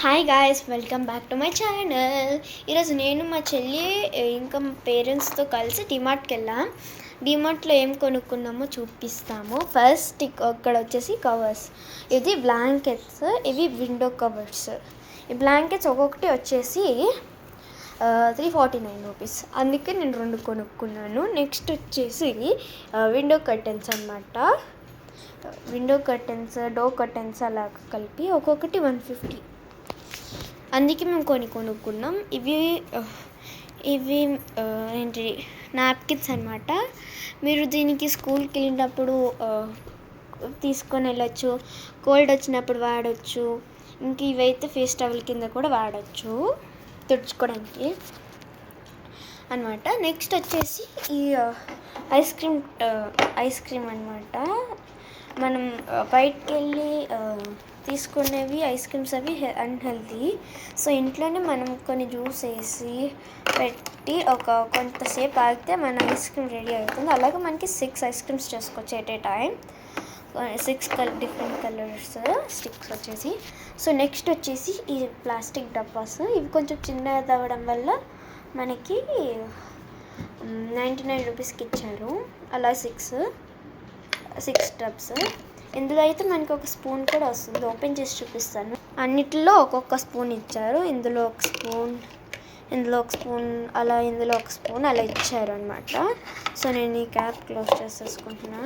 Hi guys, welcome back to my channel. ఈరోజు నేను మా చెల్లి ఇంకా పేరెంట్స్తో కలిసి డిమార్ట్కి వెళ్ళాం. డిమార్ట్లో ఏం కొనుక్కున్నామో చూపిస్తాము. ఫస్ట్ ఇక్కడ వచ్చేసి కవర్స్, ఇది బ్లాంకెట్స్, ఇవి విండో కవర్స్. ఈ బ్లాంకెట్స్ ఒక్కొక్కటి వచ్చేసి 349 రూపీస్, అందుకే నేను 2 కొనుక్కున్నాను. నెక్స్ట్ వచ్చేసి విండో కర్టెన్స్ అనమాట. విండో కర్టెన్స్, డోర్ కర్టెన్స్ అలా కలిపి ఒక్కొక్కటి 150, అందుకే మేము కొనుక్కున్నాం. ఇవి ఏంటి నాప్కిన్స్ అనమాట. మీరు దీనికి స్కూల్కి వెళ్ళినప్పుడు తీసుకొని వెళ్ళచ్చు, కోల్డ్ వచ్చినప్పుడు వాడచ్చు. ఇంక ఇవైతే ఫేస్ టవల్ కింద కూడా వాడచ్చు తుడుచుకోవడానికి అనమాట. నెక్స్ట్ వచ్చేసి ఈ ఐస్ క్రీమ్ అనమాట. మనం బయటికి వెళ్ళి తీసుకునేవి ఐస్ క్రీమ్స్ అవి అన్హెల్తీ. సో ఇంట్లోనే మనం కొన్ని జ్యూస్ వేసి పెట్టి కొంతసేపు ఆగితే మన ఐస్ క్రీమ్ రెడీ అవుతుంది. అలాగే మనకి 6 ఐస్ క్రీమ్స్ చేసుకోవచ్చు at a time. 6 different colours sticks వచ్చేసి. సో నెక్స్ట్ వచ్చేసి ఈ ప్లాస్టిక్ డబ్బాస్. ఇవి కొంచెం చిన్నది అవ్వడం వల్ల మనకి 99 రూపీస్కి ఇచ్చారు. అలా 6 టబ్స్. ఇందులో అయితే మనకి ఒక స్పూన్ కూడా వస్తుంది. ఓపెన్ చేసి చూపిస్తాను. అన్నిటిలో ఒక్కొక్క స్పూన్ ఇచ్చారు. ఇందులో ఒక స్పూన్, ఇందులో ఒక స్పూన్, అలా ఇందులో ఒక స్పూన్ అలా ఇచ్చారు అనమాట. సో నేను ఈ క్యాప్ క్లోజ్ చేసేసుకుంటున్నా.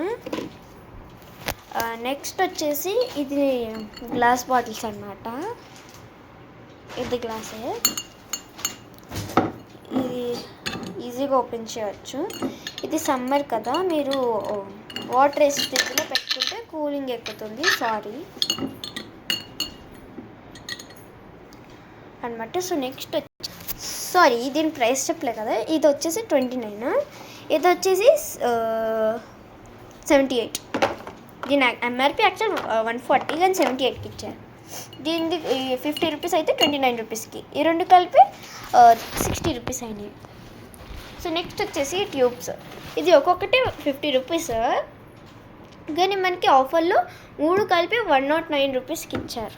నెక్స్ట్ వచ్చేసి ఇది గ్లాస్ బాటిల్స్ అనమాట. ఇది గ్లాసే, ఇది ఈజీగా ఓపెన్ చేయవచ్చు. ఇది సమ్మర్ కదా, మీరు వాటర్ వేసి ఫ్రిడ్జ్లో పెట్టుకుంటే కూలింగ్ ఎక్కుతుంది అనమాట. సో నెక్స్ట్ దీని ప్రైస్ చెప్పలే కదా. ఇది వచ్చేసి 29, ఇది వచ్చేసి 78. దీని ఎంఆర్పి యాక్చువల్ 140, కానీ 78కి ఇచ్చారు. దీనికి 50 రూపీస్ అయితే 29 రూపీస్కి, ఈ రెండు కలిపి 60 రూపీస్ అయినాయి. సో నెక్స్ట్ వచ్చేసి ట్యూబ్స్. ఇది ఒక్కొక్కటి 50 రూపీస్, కానీ మనకి ఆఫర్లో 3 కలిపి 109 రూపీస్కి ఇచ్చారు.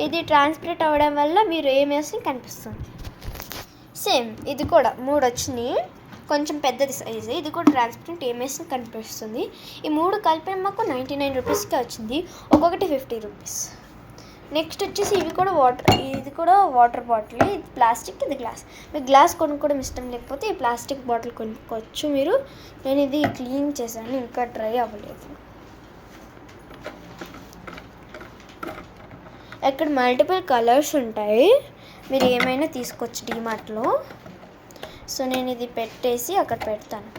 ఇది ట్రాన్స్పరెంట్ అవ్వడం వల్ల మీరు ఏమేసి కనిపిస్తుంది. సేమ్ ఇది కూడా 3 వచ్చినాయి, కొంచెం పెద్దది సైజు. ఇది కూడా ట్రాన్స్పరెంట్ ఏమేసి కనిపిస్తుంది. ఈ 3 కలిపి మాకు 99 రూపీస్కే వచ్చింది, ఒక్కొక్కటి 50 రూపీస్. నెక్స్ట్ వచ్చేసి ఇది కూడా వాటర్ బాటిల్. ఇది ప్లాస్టిక్, ఇది గ్లాస్. మీకు గ్లాస్ కొనుక్కోవడం ఇష్టం లేకపోతే ఈ ప్లాస్టిక్ బాటిల్ కొనుక్కోవచ్చు మీరు. నేను ఇది క్లీన్ చేశాను, ఇంకా డ్రై అవ్వలేదు. ఇక్కడ మల్టిపుల్ కలర్స్ ఉంటాయి, మీరు ఏమైనా తీసుకోవచ్చు డిమార్ట్లో. సో నేను ఇది పెట్టేసి అక్కడ పెడతాను.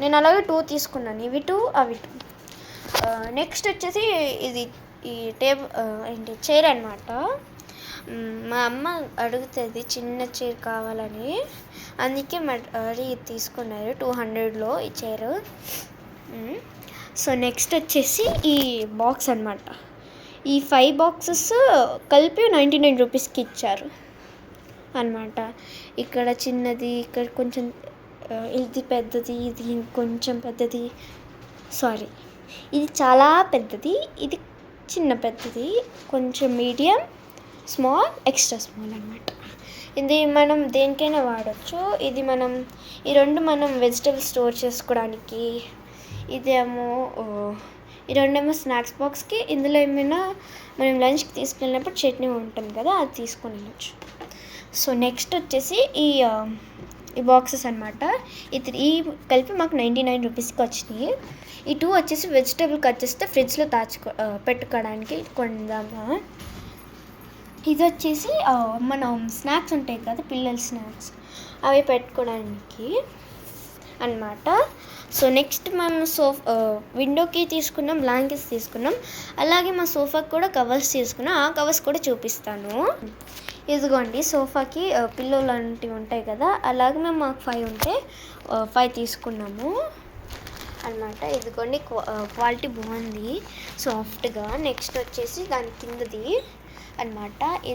నేను అలాగే 2 తీసుకున్నాను, ఇవి 2 అవి 2. నెక్స్ట్ వచ్చేసి ఇది ఈ చైర్ అనమాట. మా అమ్మ అడుగుతుంది చిన్న చైర్ కావాలని, అందుకే మరి తీసుకున్నారు 200లో ఈ చైర్. సో నెక్స్ట్ వచ్చేసి ఈ బాక్స్ అనమాట. ఈ 5 బాక్సెస్ కలిపి 99 రూపీస్కి ఇచ్చారు అనమాట. ఇక్కడ చిన్నది, ఇక్కడ కొంచెం, ఇది పెద్దది, ఇది ఇంకొంచెం పెద్దది. ఇది చాలా పెద్దది, ఇది చిన్న పెద్దది, కొంచెం మీడియం, స్మాల్, ఎక్స్ట్రా స్మాల్ అనమాట. ఇది మనం దేనికైనా వాడచ్చు. ఇది ఈ 2 మనం వెజిటబుల్స్ స్టోర్ చేసుకోవడానికి, ఈ 2 స్నాక్స్ బాక్స్కి. ఇందులో ఏమైనా మనం లంచ్కి తీసుకెళ్ళినప్పుడు చట్నీ ఉంటుంది కదా, అది తీసుకొని వెళ్ళచ్చు. సో నెక్స్ట్ వచ్చేసి ఈ బాక్సెస్ అనమాట. ఈ కలిపి మాకు 99 రూపీస్కి వచ్చినాయి. ఈ 2 వచ్చేసి వెజిటబుల్ కట్ చేస్తే ఫ్రిడ్జ్లో పెట్టుకోవడానికి కొందాము. ఇది వచ్చేసి మనం స్నాక్స్ ఉంటాయి కదా, పిల్లల స్నాక్స్, అవి పెట్టుకోవడానికి అనమాట. సో నెక్స్ట్ మనం విండోకి తీసుకున్నాం, బ్లాంకెట్స్ తీసుకున్నాం, అలాగే మా సోఫాకి కూడా కవర్స్ తీసుకున్నాం. ఆ కవర్స్ కూడా చూపిస్తాను. ఇదిగోండి, సోఫాకి పిల్లో లాంటివి ఉంటాయి కదా, అలాగే మేము మాకు 5 ఉంటే 5 తీసుకున్నాము అనమాట. ఇదిగోండి, క్వాలిటీ బాగుంది, సాఫ్ట్గా. నెక్స్ట్ వచ్చేసి దాని కిందది అనమాట. ఈ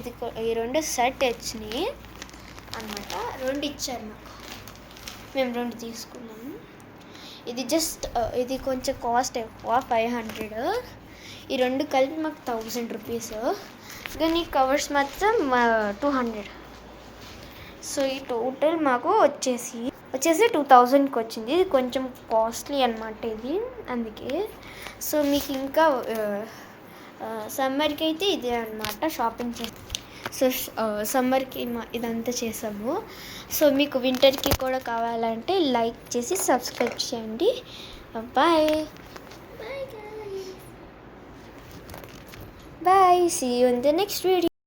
2 సెట్ వచ్చినాయి అనమాట. 2 ఇచ్చారు మాకు, మేము 2 తీసుకున్నాము. ఇది కొంచెం కాస్ట్ ఎక్కువ, 500. ఈ రెండు కలిపి మాకు 1000 రూపీస్. కానీ ఈ కవర్స్ మాత్రం 200. సో ఈ టోటల్ మాకు వచ్చేసి 2000కి వచ్చింది. ఇది కొంచెం కాస్ట్లీ అనమాట ఇది, అందుకే. సో మీకు ఇంకా సమ్మర్కి అయితే ఇదే అనమాట షాపింగ్ చేస్తాం. సో సమ్మర్కి ఇదంతా చేసాము. సో మీకు వింటర్కి కూడా కావాలంటే లైక్ చేసి సబ్స్క్రైబ్ చేయండి. Bye bye, see you in the next video.